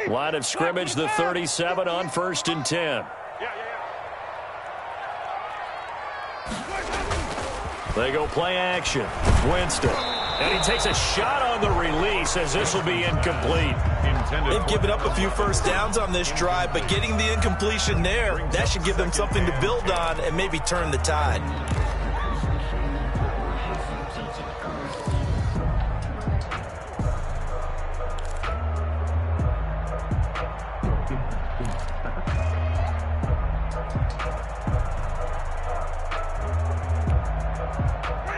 Line of scrimmage, the 37 on 1st and 10. They go play action. Winston. And he takes a shot on the release as this will be incomplete. They've given up a few first downs on this drive, but getting the incompletion there, that should give them something to build on and maybe turn the tide.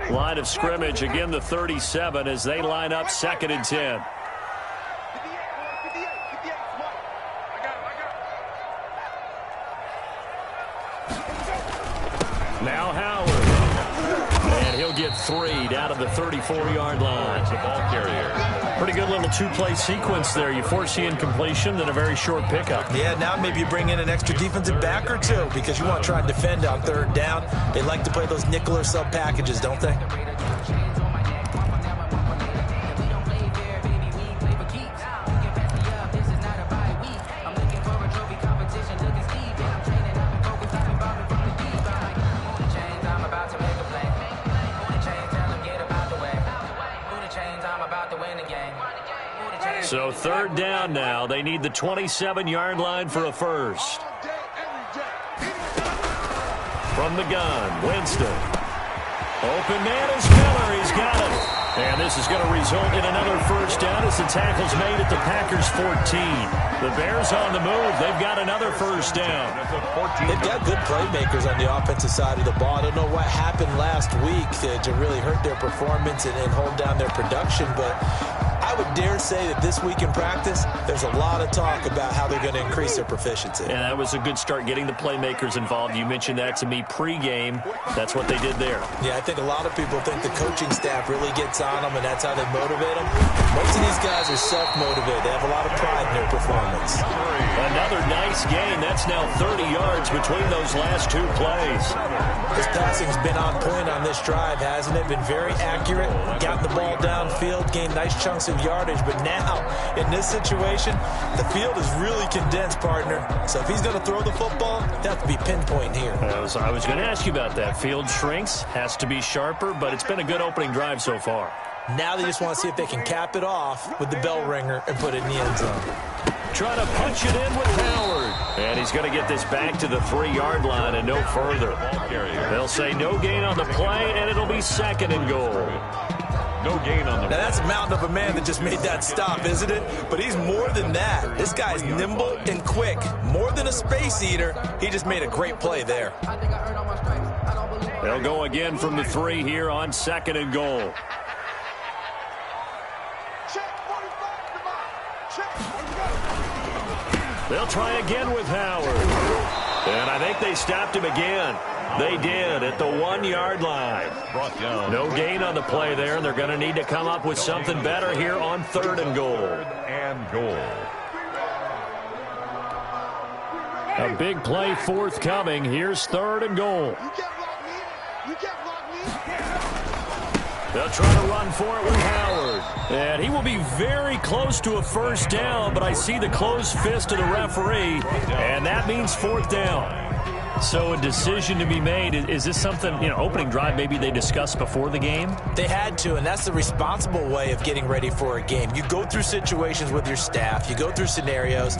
Line of scrimmage, again the 37 as they line up 2nd and 10. Now Howard. And he'll get 3 down to the 34-yard line. The ball carrier. Pretty good little two-play sequence there. You force the incompletion, then a very short pickup. Yeah, now maybe you bring in an extra defensive back or two because you want to try and defend on 3rd down. They like to play those nickel or sub packages, don't they? So 3rd down now. They need the 27-yard line for a first. From the gun, Winston. Open man is Miller. He's got it. And this is going to result in another first down as the tackle's made at the Packers' 14. The Bears on the move. They've got another first down. They've got good playmakers on the offensive side of the ball. I don't know what happened last week to really hurt their performance and hold down their production, but I would dare say that this week in practice, there's a lot of talk about how they're going to increase their proficiency. And that was a good start getting the playmakers involved. You mentioned that to me pregame. That's what they did there. Yeah, I think a lot of people think the coaching staff really gets on them, and that's how they motivate them. Most of these guys are self-motivated. They have a lot of pride in their performance. Another nice gain. That's now 30 yards between those last 2 plays. This passing's been on point on this drive, hasn't it? Been very accurate. Got the ball downfield, gained nice chunks of yardage. But now, in this situation, the field is really condensed, partner. So if he's going to throw the football, they have to be pinpoint here. I was going to ask you about that. Field shrinks, has to be sharper, but it's been a good opening drive so far. Now they just want to see if they can cap it off with the bell ringer and put it in the end zone. Trying to punch it in with Howard. And he's going to get this back to the 3-yard line and no further. They'll say no gain on the play, and it'll be 2nd and goal. No gain on the Now that's a mountain of a man that just made that stop, isn't it? But he's more than that. This guy's nimble and quick. More than a space eater. He just made a great play there. They'll go again from the 3 here on 2nd and goal. They'll try again with Howard. And I think they stopped him again. They did at the 1-yard line. No gain on the play there, and they're going to need to come up with something better here on 3rd and goal. A big play forthcoming. Here's 3rd and goal. They'll try to run for it with Howard. And he will be very close to a first down, but I see the closed fist of the referee, and that means 4th down. So a decision to be made. Is this something, opening drive maybe they discussed before the game? They had to, and that's the responsible way of getting ready for a game. You go through situations with your staff, you go through scenarios,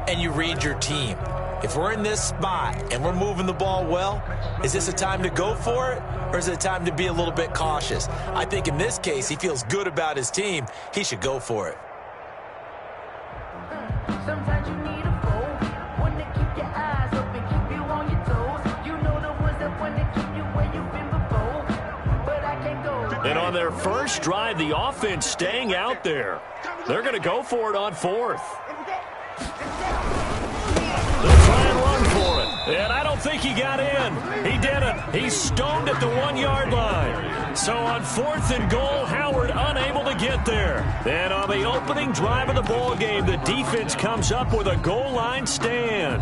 and you read your team. If we're in this spot and we're moving the ball well, is this a time to go for it, or is it a time to be a little bit cautious? I think in this case, he feels good about his team. He should go for it. Sometimes you need a foe, one to keep your eyes open, keep you on your toes. You know the ones that want to keep you where you've been before, but I can't go. And on their first drive, the offense staying out there. They're going to go for it on 4th. They'll try and run for it. And I don't think he got in. He didn't. He's stoned at the 1-yard line. So on 4th and goal, Howard unable to get there. And on the opening drive of the ball game, the defense comes up with a goal line stand.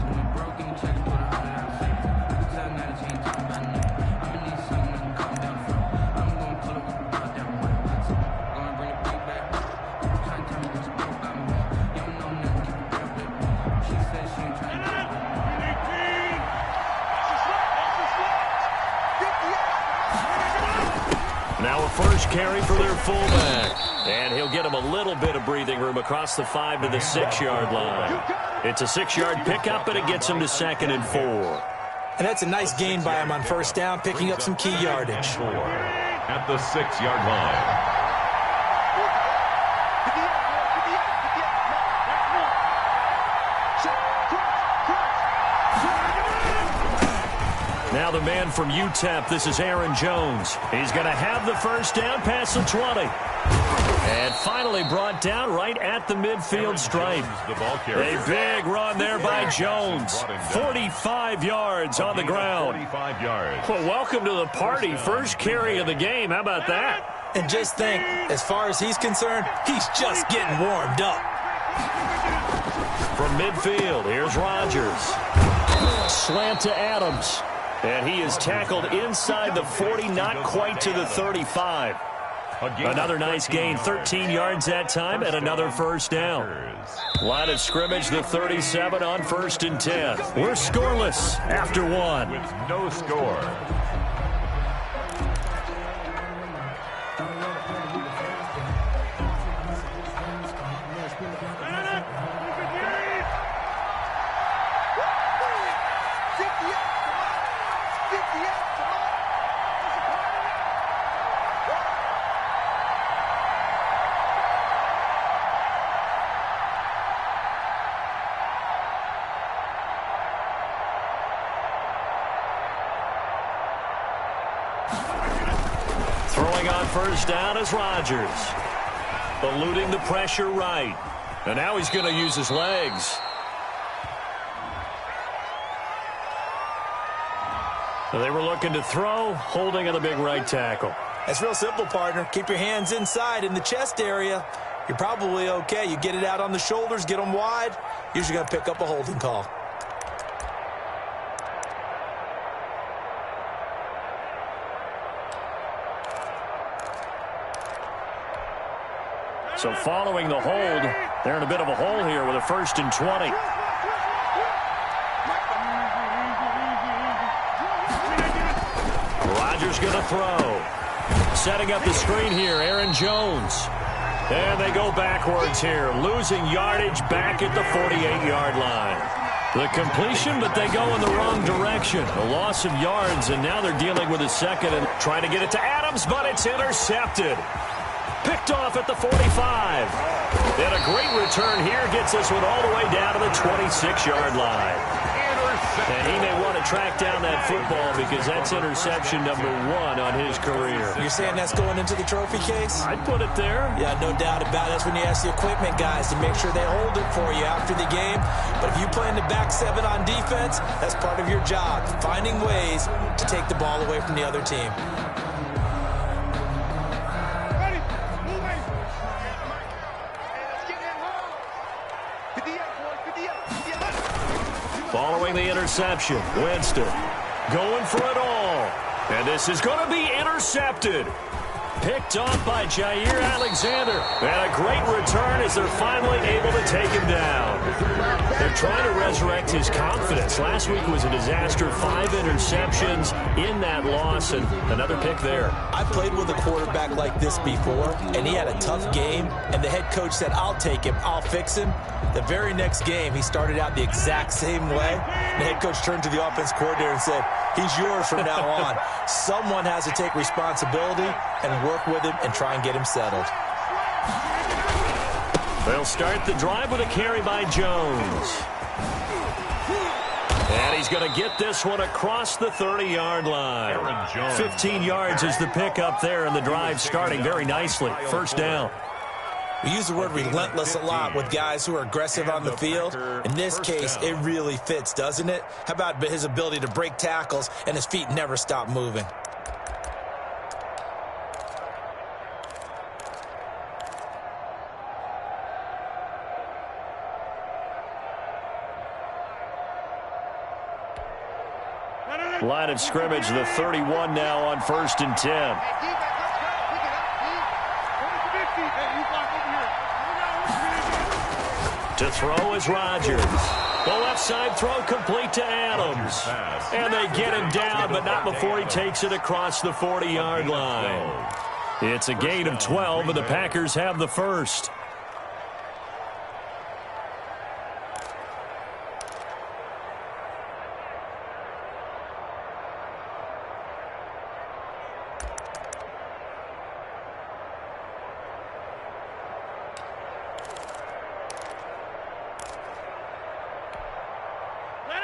Now a first carry for their fullback. And he'll get him a little bit of breathing room across the 5 to the 6-yard line. It's a 6-yard pickup, and it gets him to 2nd and 4. And that's a nice gain by him on first down, picking up some key yardage. At the 6-yard line. Now the man from UTEP, this is Aaron Jones. He's going to have the first down past the 20. And finally brought down right at the midfield stripe. A big run there by Jones. 45 yards on the ground. 45 yards. Well, welcome to the party. First carry of the game. How about that? And just think, as far as he's concerned, he's just getting warmed up. From midfield, here's Rodgers. Slant to Adams. And he is tackled inside the 40, not quite to the 35. Another nice gain, 13 yards that time, and another first down. Line of scrimmage, the 37 on 1st and 10. We're scoreless after 1. With no score. Throwing on first down is Rodgers. Eluding the pressure right. And now he's going to use his legs. So they were looking to throw, holding on the big right tackle. That's real simple, partner. Keep your hands inside in the chest area. You're probably okay. You get it out on the shoulders, get them wide. Usually going to pick up a holding call. So following the hold, they're in a bit of a hole here with a 1st and 20. Rodgers going to throw. Setting up the screen here, Aaron Jones. And they go backwards here, losing yardage back at the 48-yard line. The completion, but they go in the wrong direction. A loss of yards, and now they're dealing with a second and trying to get it to Adams, but it's intercepted. Picked off at the 45. And a great return here gets this one all the way down to the 26-yard line. And he may want to track down that football because that's interception number 1 on his career. You're saying that's going into the trophy case? I'd put it there. Yeah, no doubt about it. That's when you ask the equipment guys to make sure they hold it for you after the game. But if you play in the back 7 on defense, that's part of your job, finding ways to take the ball away from the other team. Following the interception, Winston going for it all. And this is going to be intercepted. Picked off by Jair Alexander. And a great return as they're finally able to take him down. They're trying to resurrect his confidence. Last week was a disaster. 5 interceptions in that loss, and another pick there. I played with a quarterback like this before, and he had a tough game, and the head coach said, I'll take him, I'll fix him. The very next game, he started out the exact same way. The head coach turned to the offense coordinator and said, he's yours from now on. Someone has to take responsibility and work with him and try and get him settled. They'll start the drive with a carry by Jones. And he's going to get this one across the 30-yard line. 15 yards is the pickup there, and the drive starting very nicely. First down. We use the word relentless a lot with guys who are aggressive on the field. In this case, it really fits, doesn't it? How about his ability to break tackles and his feet never stop moving? Line of scrimmage, the 31 now on 1st and 10. To throw is Rodgers. The left side throw complete to Adams. And they get him down, but not before he takes it across the 40-yard line. It's a gain of 12, and the Packers have the first.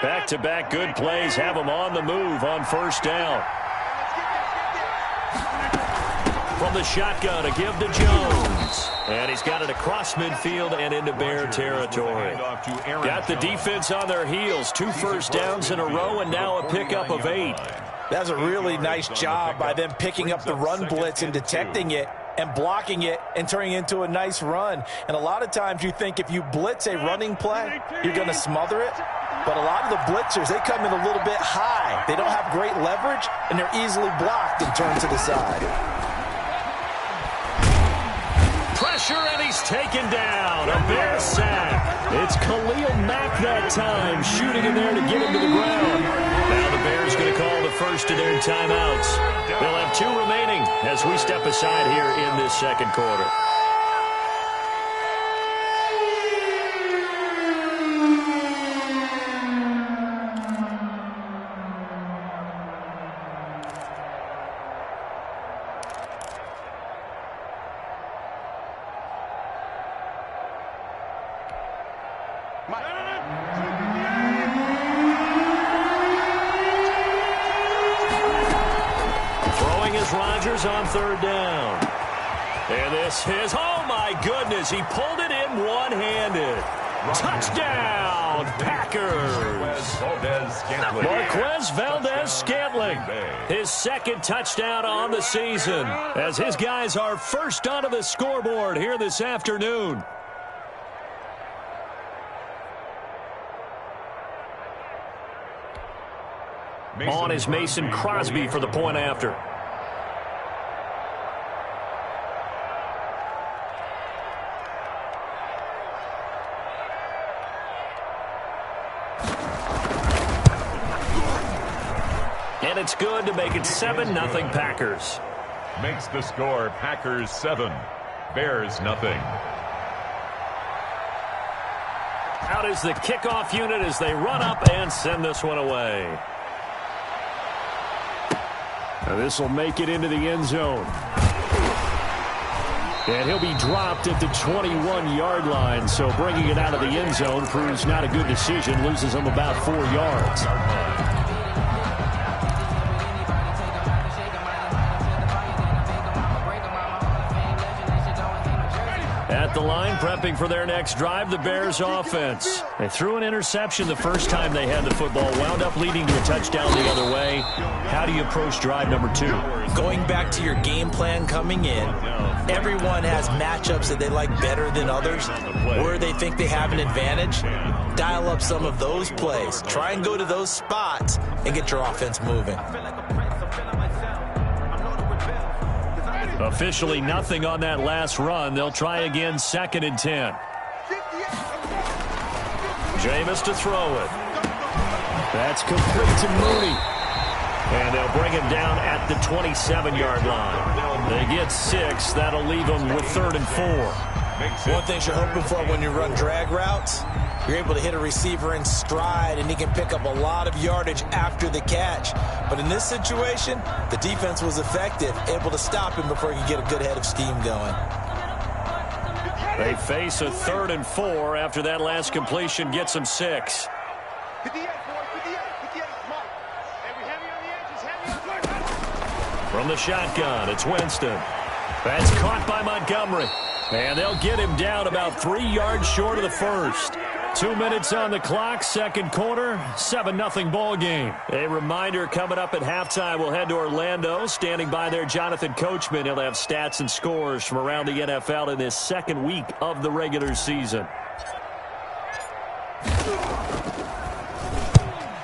Back-to-back good plays have them on the move on first down. From the shotgun, a give to Jones. And he's got it across midfield and into Bear territory. Got the defense on their heels. 2 first downs in a row, and now a pickup of 8. That's a really nice job by them picking up the run blitz and detecting it and blocking it and turning it into a nice run. And a lot of times you think if you blitz a running play, you're going to smother it. But a lot of the blitzers, they come in a little bit high. They don't have great leverage, and they're easily blocked and turned to the side. Pressure, and he's taken down. A Bear sack. It's Khalil Mack that time, shooting in there to get him to the ground. Now the Bears going to call the first of their timeouts. They'll have 2 remaining as we step aside here in this second quarter. On third down. And this is, oh my goodness, he pulled it in one-handed. Touchdown, Packers. Marquez Valdez-Scantling. His second touchdown on the season as his guys are first onto the scoreboard here this afternoon. On is Mason Crosby for the point after. And it's good to make it 7-0 Packers. Makes the score Packers 7, Bears nothing. Out is the kickoff unit as they run up and send this one away. Now this will make it into the end zone. And he'll be dropped at the 21-yard line, so bringing it out of the end zone proves not a good decision. Loses him about 4 yards. At the line, prepping for their next drive, the Bears offense. They threw an interception the first time they had the football, wound up leading to a touchdown the other way. How do you approach drive number 2? Going back to your game plan coming in, everyone has matchups that they like better than others, where they think they have an advantage. Dial up some of those plays. Try and go to those spots and get your offense moving. Officially nothing on that last run. They'll try again, 2nd and 10. Jameis to throw it. That's complete to Mooney. And they'll bring him down at the 27-yard line. They get 6. That'll leave them with 3rd and 4. One thing you're hoping for when you run drag routes, you're able to hit a receiver in stride, and he can pick up a lot of yardage after the catch. But in this situation, the defense was effective, able to stop him before he could get a good head of steam going. They face a 3rd and 4 after that last completion gets them 6. From the shotgun, it's Winston. That's caught by Montgomery. And they'll get him down about 3 yards short of the first. 2 minutes on the clock, second quarter, 7-0 ball game. A reminder coming up at halftime, we'll head to Orlando. Standing by there, Jonathan Coachman. He'll have stats and scores from around the NFL in this second week of the regular season.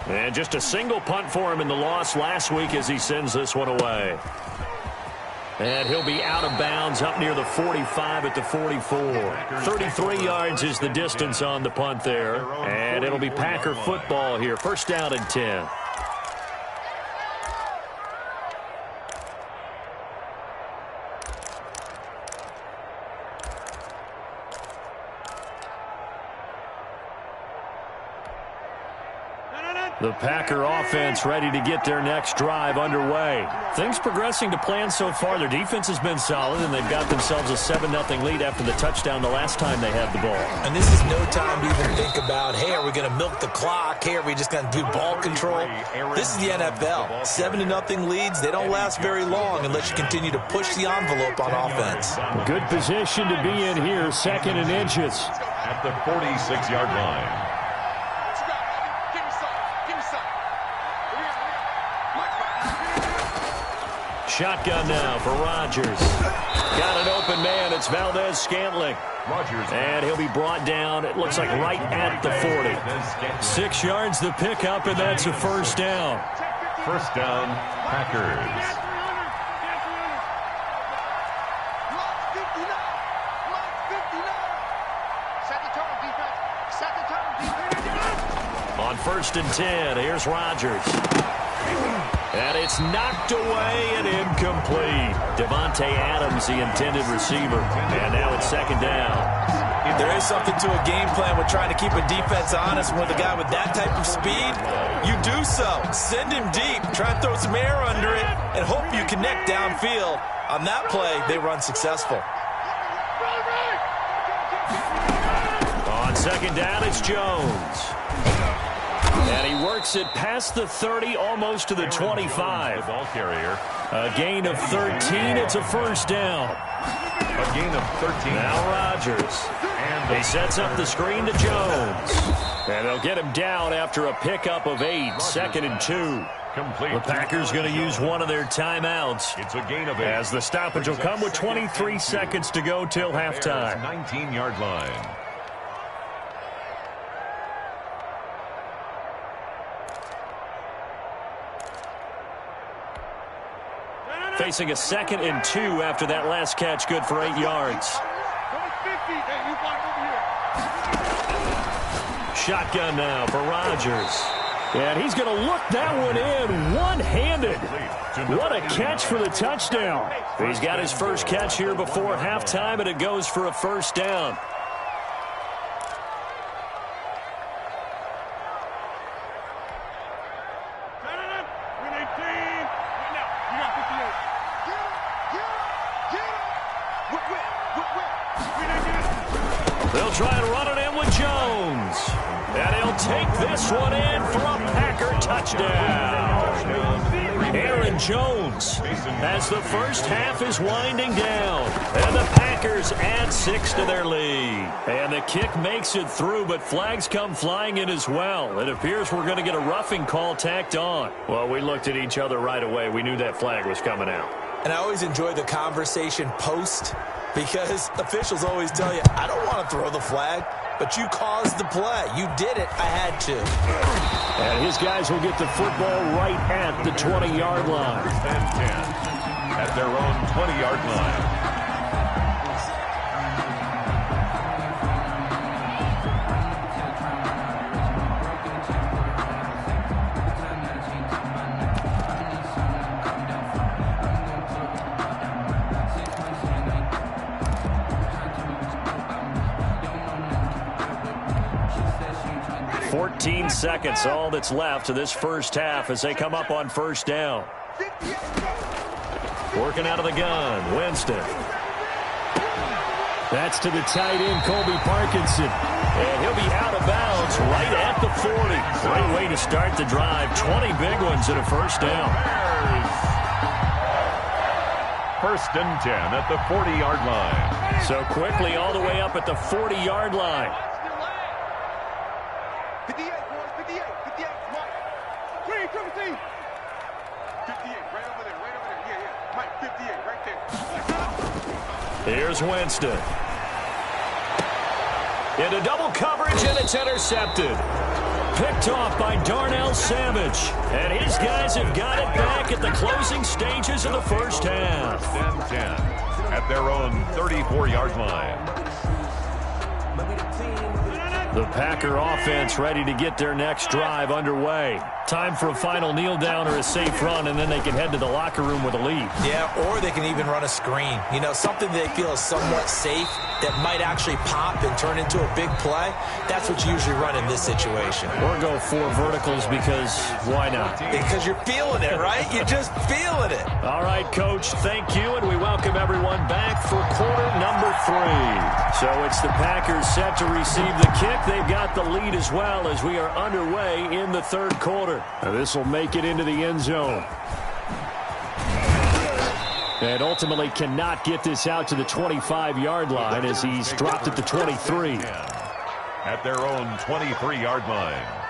And just a single punt for him in the loss last week as he sends this one away. And he'll be out of bounds up near the 45 at the 44. 33 yards is the distance on the punt there. And it'll be Packer football here. 1st down and 10. The Packer offense ready to get their next drive underway. Things progressing to plan so far. Their defense has been solid, and they've got themselves a 7-0 lead after the touchdown the last time they had the ball. And this is no time to even think about, hey, are we going to milk the clock? Hey, are we just going to do ball control? This is the NFL. 7-0 leads, they don't last very long unless you continue to push the envelope on offense. Good position to be in here, 2nd and inches. At the 46-yard line. Shotgun now for Rodgers. Got an open man. It's Valdez-Scantling. Rodgers. And he'll be brought down, it looks like, right at the 40. 6 yards the pickup, and that's a first down. First down, Packers. On 1st and 10, here's Rodgers. And it's knocked away and incomplete. Devontae Adams, the intended receiver. And now it's 2nd down. There is something to a game plan with trying to keep a defense honest. With a guy with that type of speed, you do so. Send him deep. Try and throw some air under it and hope you connect downfield. On that play, they run successful. On 2nd down, it's Jones. And he works it past the 30, almost to the 25. The ball carrier. A gain of 13. It's a first down. A gain of 13. Now Rodgers. He sets up the screen to Jones. And they'll get him down after a pickup of 8. 2nd and 2. Complete. The Packers going to use one of their timeouts. It's a gain of 8. As the stoppage will come with 23 seconds to go till halftime. 19-yard line. Facing a 2nd and 2 after that last catch, good for 8 yards. Shotgun now for Rodgers. And he's going to look that one in one-handed. What a catch for the touchdown. He's got his first catch here before halftime, and it goes for a first down. They'll try and run it in with Jones. And he'll take this one in for a Packer touchdown. Aaron Jones, as the first half is winding down. And the Packers add 6 to their lead. And the kick makes it through, but flags come flying in as well. It appears we're going to get a roughing call tacked on. Well, we looked at each other right away. We knew that flag was coming out. And I always enjoy the conversation post, because officials always tell you, I don't want to throw the flag, but you caused the play. You did it. I had to. And his guys will get the football right at the 20-yard line. 10 at their own 20-yard line. Seconds, all that's left of this first half as they come up on first down. Working out of the gun, Winston. That's to the tight end, Colby Parkinson. And he'll be out of bounds right at the 40. Great way to start the drive. 20 big ones and a first down. First and 10 at the 40-yard line. So quickly all the way up at the 40-yard line. 58, boys, 58, 58, come on. Green, 17. 58, right over there, yeah. Mike, 58, right there. Here's Winston. Into double coverage, and it's intercepted. Picked off by Darnell Savage. And his guys have got it back at the closing stages of the first half. First and 10 at their own 34-yard line. The Packer offense ready to get their next drive underway. Time for a final kneel down or a safe run, and then they can head to the locker room with a lead. Yeah, or they can even run a screen. You know, something they feel is somewhat safe that might actually pop and turn into a big play. That's what you usually run in this situation. Or go 4 verticals because why not? Because you're feeling it, right? You're just feeling it. All right, Coach, thank you, and we welcome everyone back for quarter number 3. So it's the Packers set to receive the kick. They've got the lead as well as we are underway in the third quarter. Now this will make it into the end zone. And ultimately cannot get this out to the 25-yard line as he's dropped at the 23. At their own 23-yard line.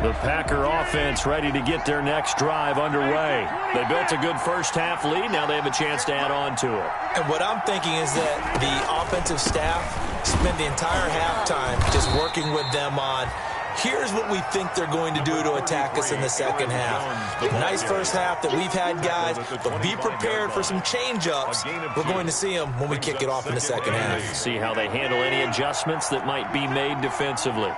The Packer offense ready to get their next drive underway. They built a good first-half lead. Now they have a chance to add on to it. And what I'm thinking is that the offensive staff spend the entire halftime just working with them on, here's what we think they're going to do to attack us in the second half. Nice first half that we've had, guys, but be prepared for some change-ups. We're going to see them when we kick it off in the second half. See how they handle any adjustments that might be made defensively.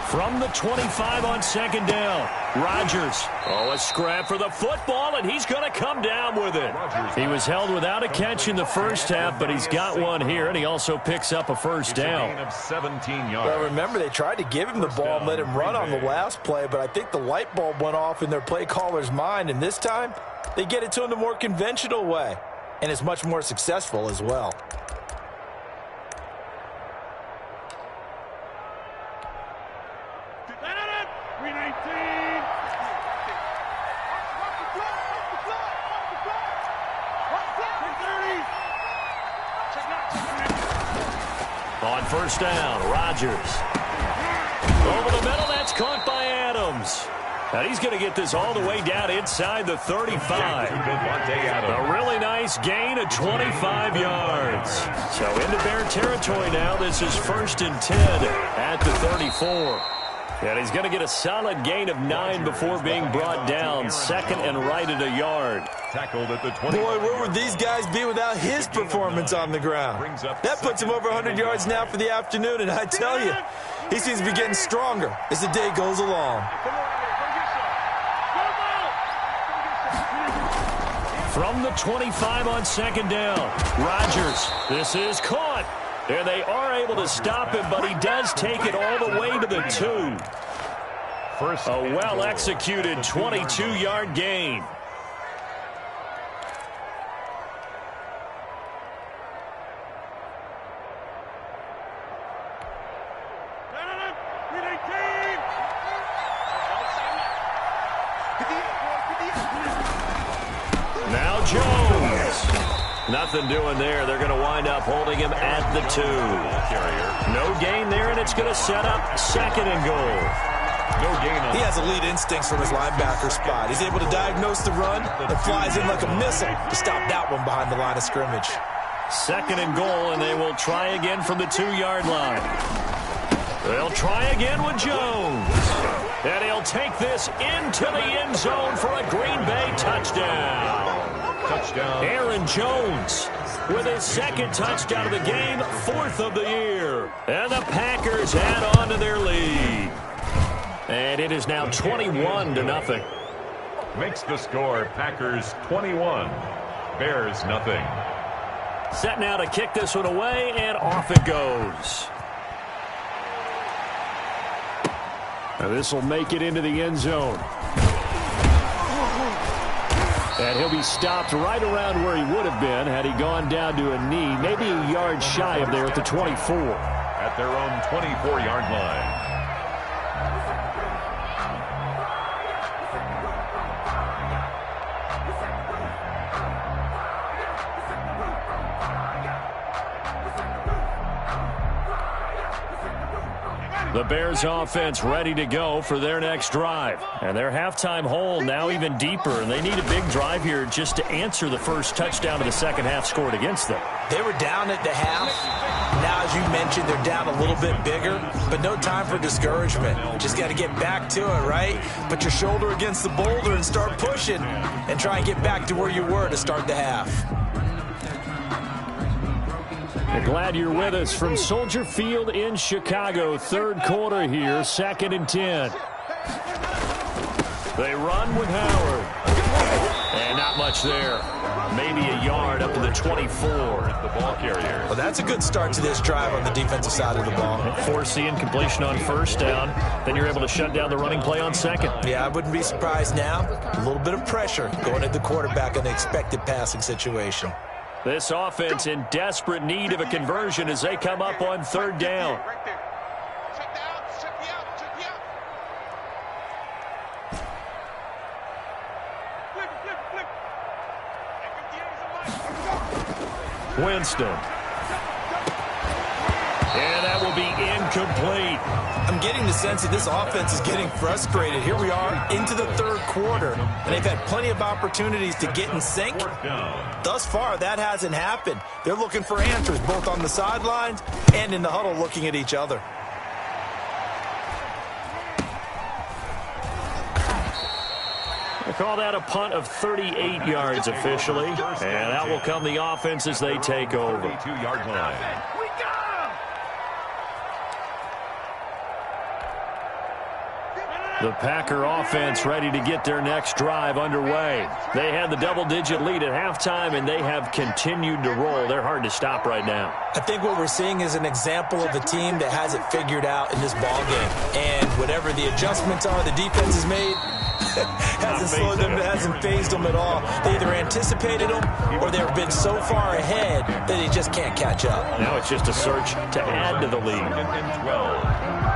From the 25 on second down, Rodgers. Oh, a scrap for the football, and he's going to come down with it. He was held without a catch in the first half, but he's got one here, and he also picks up a first down. Gain of 17 yards. Well, remember, they tried to give him the ball and let him run on the last play, but I think the light bulb went off in their play caller's mind, and this time they get it to him the more conventional way, and it's much more successful as well. On first down, Rodgers. Over the middle, that's caught by Adams. And he's going to get this all the way down inside the 35. A really nice gain of 25 yards. So into Bear territory now. This is 1st and 10 at the 34. And he's going to get a solid gain of 9 before being brought down. 2nd and right at a yard. Tackled at the 20. Boy, where would these guys be without his performance on the ground? That puts him over 100 yards now for the afternoon, and I tell you, he seems to be getting stronger as the day goes along. From the 25 on second down, Rodgers. This is caught. And they are able to stop him, but he does take it all the way to the 2. A well-executed 22-yard gain. Now Jones. Nothing doing there. They're going to wind up holding him at the 2. No gain there, and it's going to set up 2nd and goal. No gain on. He has elite instincts from his linebacker spot. He's able to diagnose the run and flies in like a missile to stop that one behind the line of scrimmage. 2nd and goal, and they will try again from the 2-yard line. They'll try again with Jones. And he'll take this into the end zone for a Green Bay touchdown. Touchdown. Aaron Jones with his 2nd touchdown of the game, 4th of the year. And the Packers add on to their lead. And it is now 21-0. Makes the score Packers 21, Bears nothing. Set now to kick this one away, and off it goes. Now this will make it into the end zone. And he'll be stopped right around where he would have been had he gone down to a knee, maybe a yard shy of there at the 24. At their own 24-yard line. The Bears offense ready to go for their next drive. And their halftime hole now even deeper, and they need a big drive here just to answer the first touchdown of the second half scored against them. They were down at the half. Now, as you mentioned, they're down a little bit bigger, but no time for discouragement. Just got to get back to it, right? Put your shoulder against the boulder and start pushing and try and get back to where you were to start the half. We're glad you're with us from Soldier Field in Chicago. Third quarter here, 2nd and 10. They run with Howard. And not much there. Maybe a yard up to the 24. The ball carrier. Well, that's a good start to this drive on the defensive side of the ball. Force the incompletion on first down. Then you're able to shut down the running play on second. Yeah, I wouldn't be surprised now. A little bit of pressure going at the quarterback in the expected passing situation. This offense in desperate need of a conversion as they come up on third down. Right there. Check the out. Check the out. Check the out. Flip, flip, flip. Winston. And that will be incomplete. I'm getting the sense that this offense is getting frustrated. Here we are into the third quarter, and they've had plenty of opportunities to get in sync. Thus far, that hasn't happened. They're looking for answers both on the sidelines and in the huddle looking at each other. They call that a punt of 38 yards officially, and that will come the offense as they take over. 22-yard line. We got him. The Packer offense ready to get their next drive underway. They had the double-digit lead at halftime, and they have continued to roll. They're hard to stop right now. I think what we're seeing is an example of a team that has it figured out in this ball game. And whatever the adjustments are the defense has made, hasn't slowed them, hasn't phased them at all. They either anticipated them or they've been so far ahead that they just can't catch up. Now it's just a search to add to the lead. 2nd and 12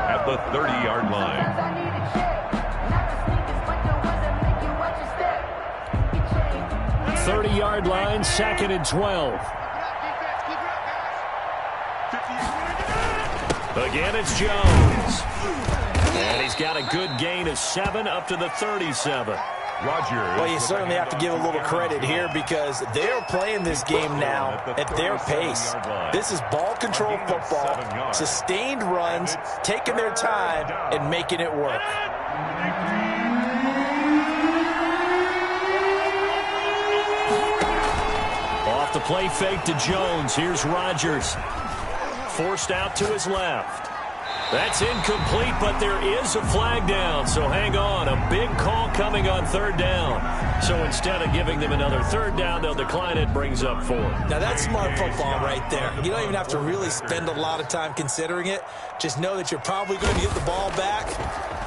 at the 30-yard line. 30-yard line, 2nd and 12. Again, it's Jones. And he's got a good gain of 7 up to the 37. Rogers. Well, you certainly have to give a little credit here because they're playing this game now at their pace. This is ball control football, sustained runs, taking their time, and making it work. Off the play fake to Jones. Here's Rogers. Forced out to his left. That's incomplete, but there is a flag down, so hang on. A big call coming on third down. So instead of giving them another third down, they'll decline it, brings up 4. Now, that's smart football right there. You don't even have to really spend a lot of time considering it. Just know that you're probably going to get the ball back.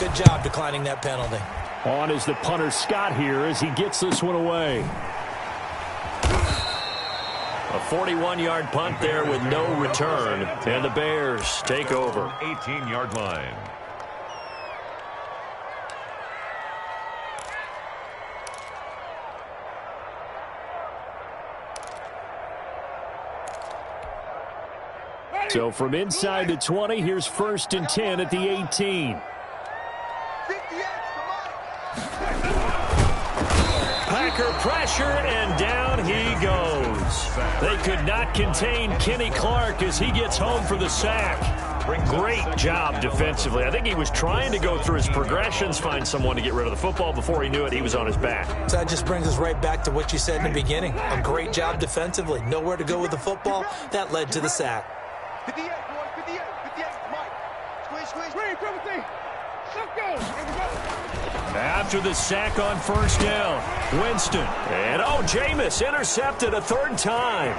Good job declining that penalty. On is the punter Scott here as he gets this one away. A 41-yard punt there with no return. And the Bears take over. 18-yard line. So from inside the 20, here's 1st and 10 at the 18. Packer pressure, and down he goes. They could not contain Kenny Clark as he gets home for the sack. Great job defensively. I think he was trying to go through his progressions, find someone to get rid of the football. Before he knew it, he was on his back. So that just brings us right back to what you said in the beginning. A great job defensively. Nowhere to go with the football. That led to the sack. 58, boys. 58. 58. Mike. Squeeze. Green, Timothy. Let's go. Here we go. After the sack on first down, Winston. And, Jameis intercepted a 3rd time.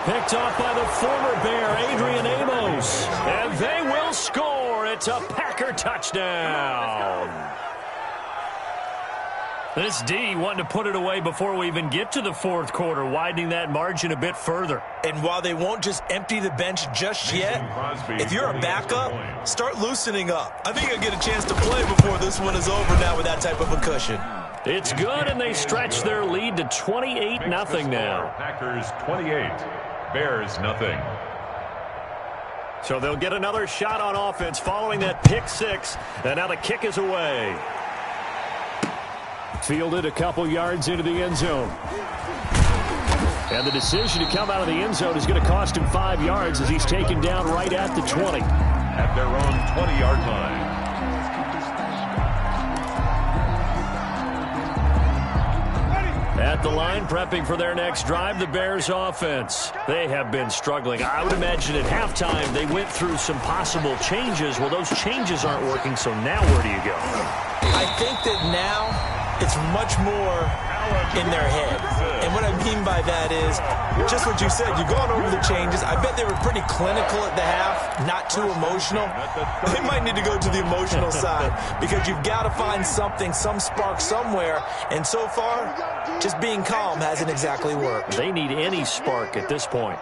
Picked off by the former Bear, Adrian Amos. And they will score. It's a Packer touchdown. This D wanting to put it away before we even get to the 4th quarter, widening that margin a bit further. And while they won't just empty the bench just yet, if you're a backup, start loosening up. I think you'll get a chance to play before this one is over now with that type of a cushion. It's good, and they stretch their lead to 28-0 now. Packers 28, Bears nothing. So they'll get another shot on offense following that pick six. And now the kick is away. Fielded a couple yards into the end zone. And the decision to come out of the end zone is going to cost him 5 yards as he's taken down right at the 20. At their own 20-yard line. At the line, prepping for their next drive, the Bears offense. They have been struggling. I would imagine at halftime they went through some possible changes. Well, those changes aren't working, so now where do you go? I think that now it's much more in their head. And what I mean by that is just what you said. You've gone over the changes. I bet they were pretty clinical at the half, not too emotional. They might need to go to the emotional side because you've got to find something, some spark somewhere. And so far, just being calm hasn't exactly worked. They need any spark at this point.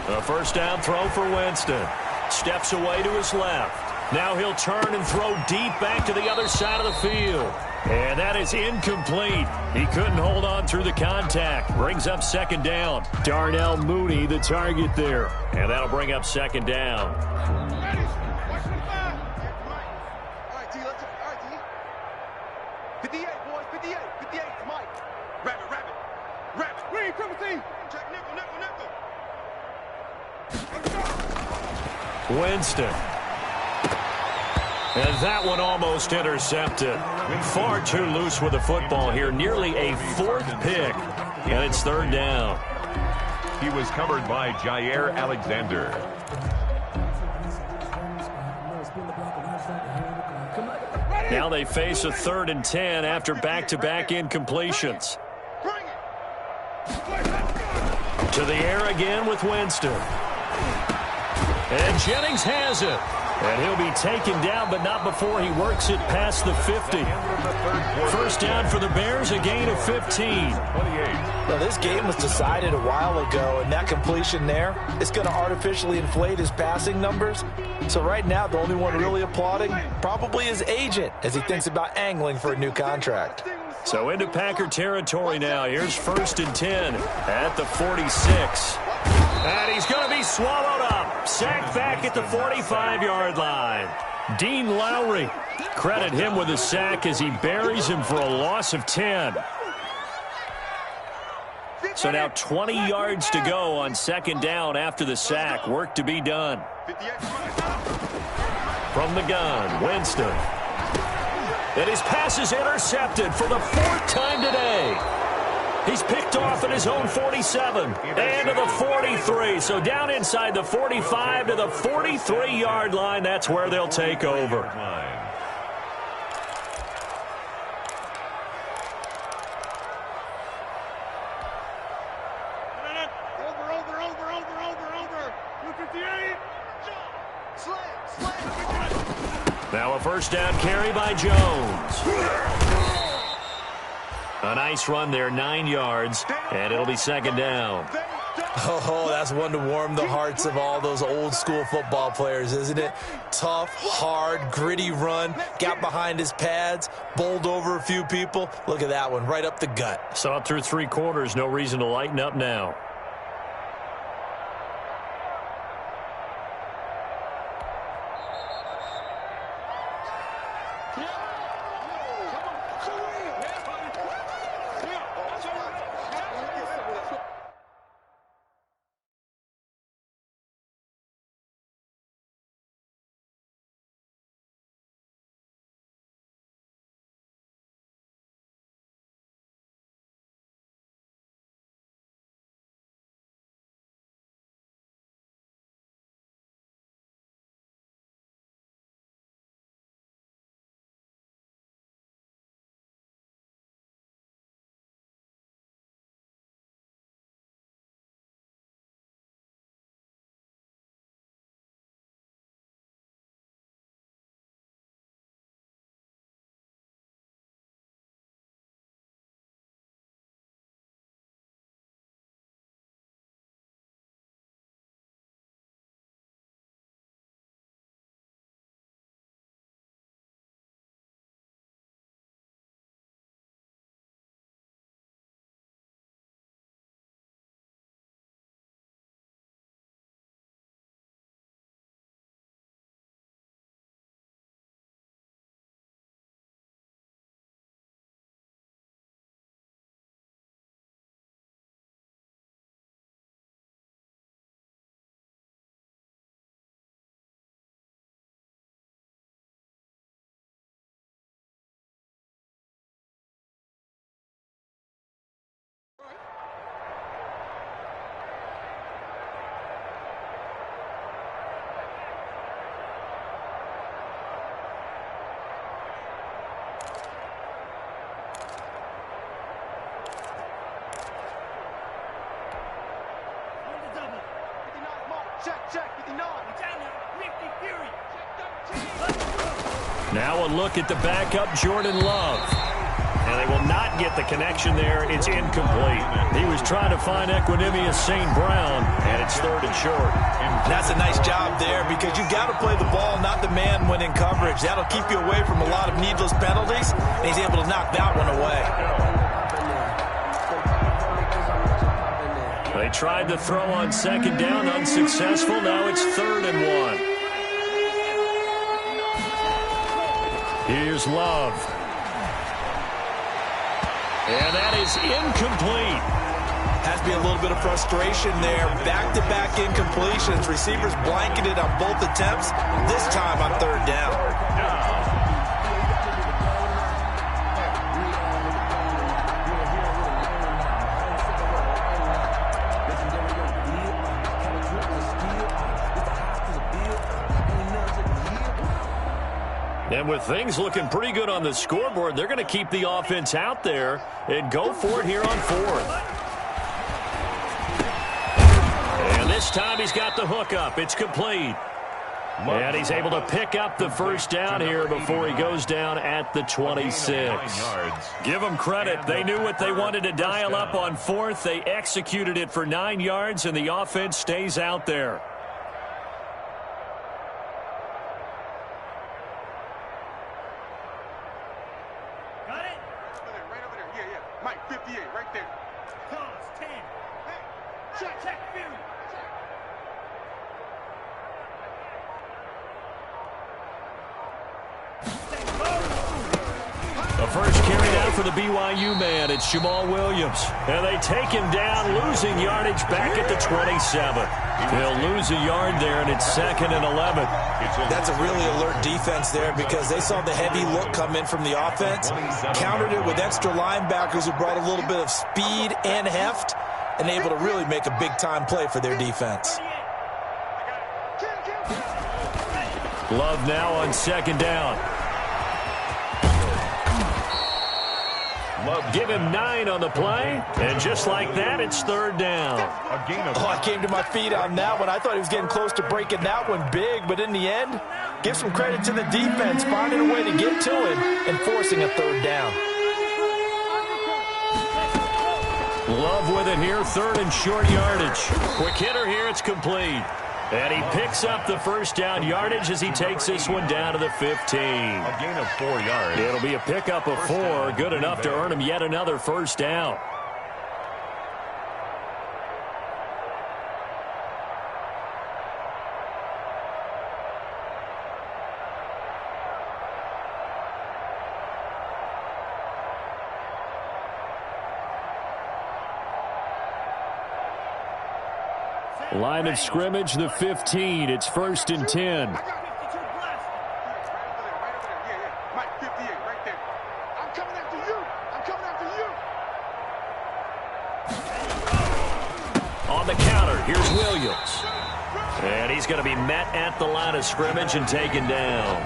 A first down throw for Winston. Steps away to his left. Now he'll turn and throw deep back to the other side of the field. And that is incomplete. He couldn't hold on through the contact. Brings up second down. Darnell Mooney, the target there. And that'll bring up second down. Winston. And that one almost intercepted. Far too loose with the football here. Nearly a fourth pick. And it's third down. He was covered by Jair Alexander. Now they face a 3rd and 10 after back-to-back incompletions. To the air again with Winston. And Jennings has it. And he'll be taken down, but not before he works it past the 50. First down for the Bears, a gain of 15. Well, this game was decided a while ago, and that completion there is going to artificially inflate his passing numbers. So right now, the only one really applauding probably his agent as he thinks about angling for a new contract. So into Packer territory now. Here's 1st and 10 at the 46. And he's going to be swallowed up. Sacked back at the 45-yard line. Dean Lowry, credit him with a sack as he buries him for a loss of 10. So now 20 yards to go on second down after the sack. Work to be done. From the gun, Winston. And his pass is intercepted for the 4th time today. He's picked off at his own 47 and to the 43. So down inside the 45 to the 43-yard line. That's where they'll take over. Now a first down carry by Jones. A nice run there, 9 yards, and it'll be second down. Oh, that's one to warm the hearts of all those old school football players, isn't it? Tough, hard, gritty run, got behind his pads, bowled over a few people. Look at that one, right up the gut. Saw it through 3 quarters, no reason to lighten up now. Now a look at the backup, Jordan Love. And they will not get the connection there. It's incomplete. He was trying to find Equanimous St. Brown, and it's 3rd and short. That's a nice job there because you've got to play the ball, not the man when in coverage. That'll keep you away from a lot of needless penalties, and he's able to knock that one away. They tried to throw on 2nd down, unsuccessful. Now it's 3rd and 1. Here's Love. And that is incomplete. Has to be a little bit of frustration there. Back-to-back incompletions. Receivers blanketed on both attempts, this time on 3rd down. And with things looking pretty good on the scoreboard, they're going to keep the offense out there and go for it here on 4th. And this time he's got the hook up. It's complete. And he's able to pick up the 1st down here before he goes down at the 26. Give them credit. They knew what they wanted to dial up on 4th. They executed it for 9 yards, and the offense stays out there. The first carry down for the BYU man. It's Jamal Williams. And they take him down, losing yardage back at the 27. He'll lose a yard there, and it's 2nd and 11. That's a really alert defense there because they saw the heavy look come in from the offense, countered it with extra linebackers who brought a little bit of speed and heft, and able to really make a big-time play for their defense. Love now on 2nd down. Give him 9 on the play, and just like that, it's 3rd down. I came to my feet on that one. I thought he was getting close to breaking that one big, but in the end, give some credit to the defense, finding a way to get to him and forcing a 3rd down. Love with it here, 3rd and short yardage. Quick hitter here, it's complete. And he picks up the 1st down yardage as he takes this one down to the 15. A gain of 4 yards. It'll be a pickup of 4, good enough to earn him yet another 1st down. Line of scrimmage, the 15. It's 1st and 10. On the counter, here's Williams. And he's going to be met at the line of scrimmage and taken down.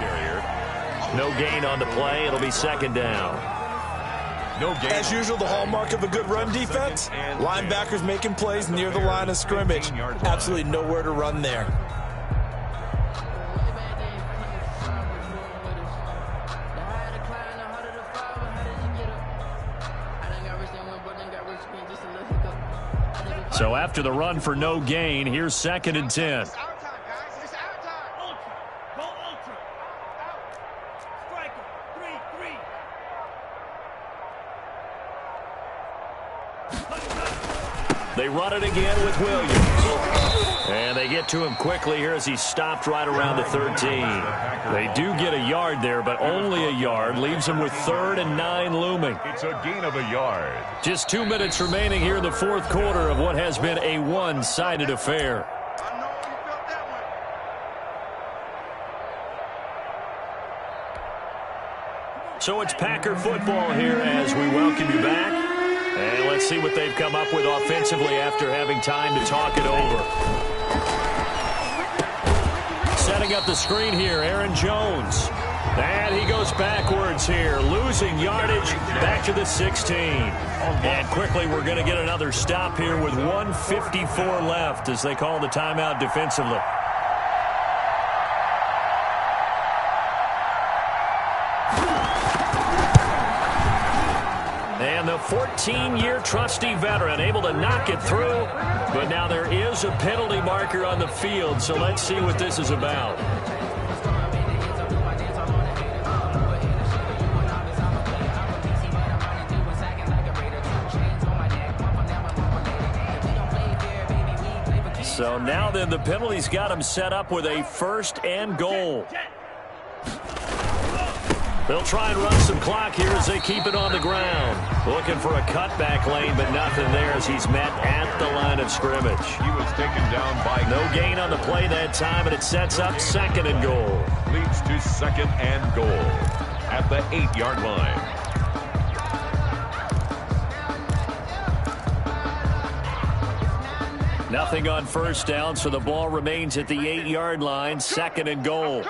No gain on the play. It'll be 2nd down. As usual, the hallmark of a good run defense, linebackers making plays near the line of scrimmage. Absolutely nowhere to run there. So after the run for no gain, here's 2nd and 10. They run it again with Williams. And they get to him quickly here as he stopped right around the 13. They do get a yard there, but only a yard. Leaves him with 3rd and 9 looming. It's a gain of a yard. Just 2 minutes remaining here in the 4th quarter of what has been a one-sided affair. So it's Packer football here as we welcome you back. And let's see what they've come up with offensively after having time to talk it over. Setting up the screen here, Aaron Jones. And he goes backwards here, losing yardage back to the 16. And quickly we're going to get another stop here with 1:54 left as they call the timeout defensively. And the 14-year trusty veteran able to knock it through. But now there is a penalty marker on the field, so let's see what this is about. So now then the penalty's got him set up with a 1st and goal. They'll try and run some clock here as they keep it on the ground. Looking for a cutback lane, but nothing there as he's met at the line of scrimmage. He was taken down by... No gain on the play that time, and it sets up 2nd and goal. Leads to 2nd and goal at the 8-yard line. Nothing on 1st down, so the ball remains at the 8-yard line, 2nd and goal.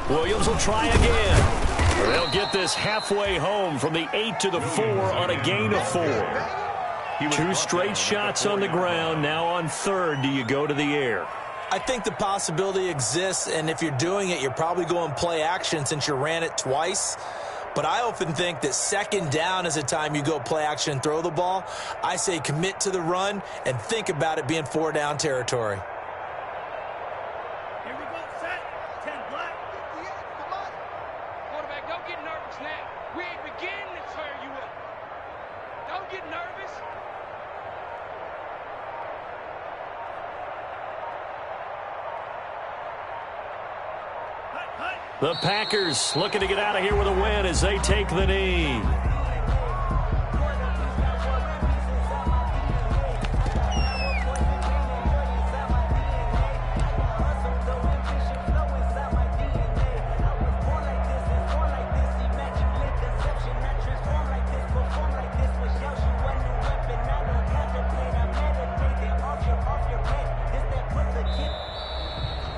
Williams will try again. They'll get this halfway home from the 8 to the 4 on a gain of 4. 2 straight shots on the ground. Now on 3rd, do you go to the air? I think the possibility exists, and if you're doing it, you're probably going play action since you ran it twice. But I often think that 2nd down is a time you go play action and throw the ball. I say commit to the run and think about it being 4-down territory. The Packers looking to get out of here with a win as they take the knee.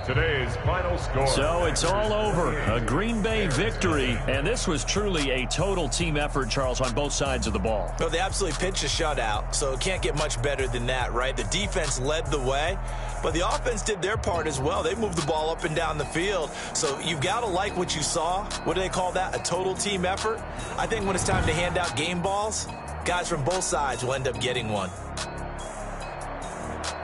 Today's final score. So it's all over. A Green Bay victory. And this was truly a total team effort, Charles, on both sides of the ball. Well, they absolutely pitched a shutout, so it can't get much better than that, right? The defense led the way, but the offense did their part as well. They moved the ball up and down the field. So you've got to like what you saw. What do they call that? A total team effort? I think when it's time to hand out game balls, guys from both sides will end up getting one.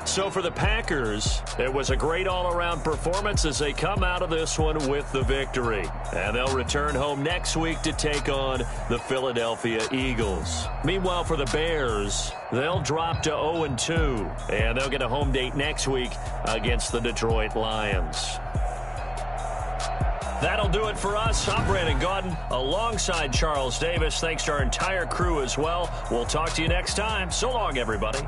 So for the Packers, it was a great all-around performance as they come out of this one with the victory. And they'll return home next week to take on the Philadelphia Eagles. Meanwhile, for the Bears, they'll drop to 0-2, and they'll get a home date next week against the Detroit Lions. That'll do it for us. I'm Brandon Gaudin alongside Charles Davis. Thanks to our entire crew as well. We'll talk to you next time. So long, everybody.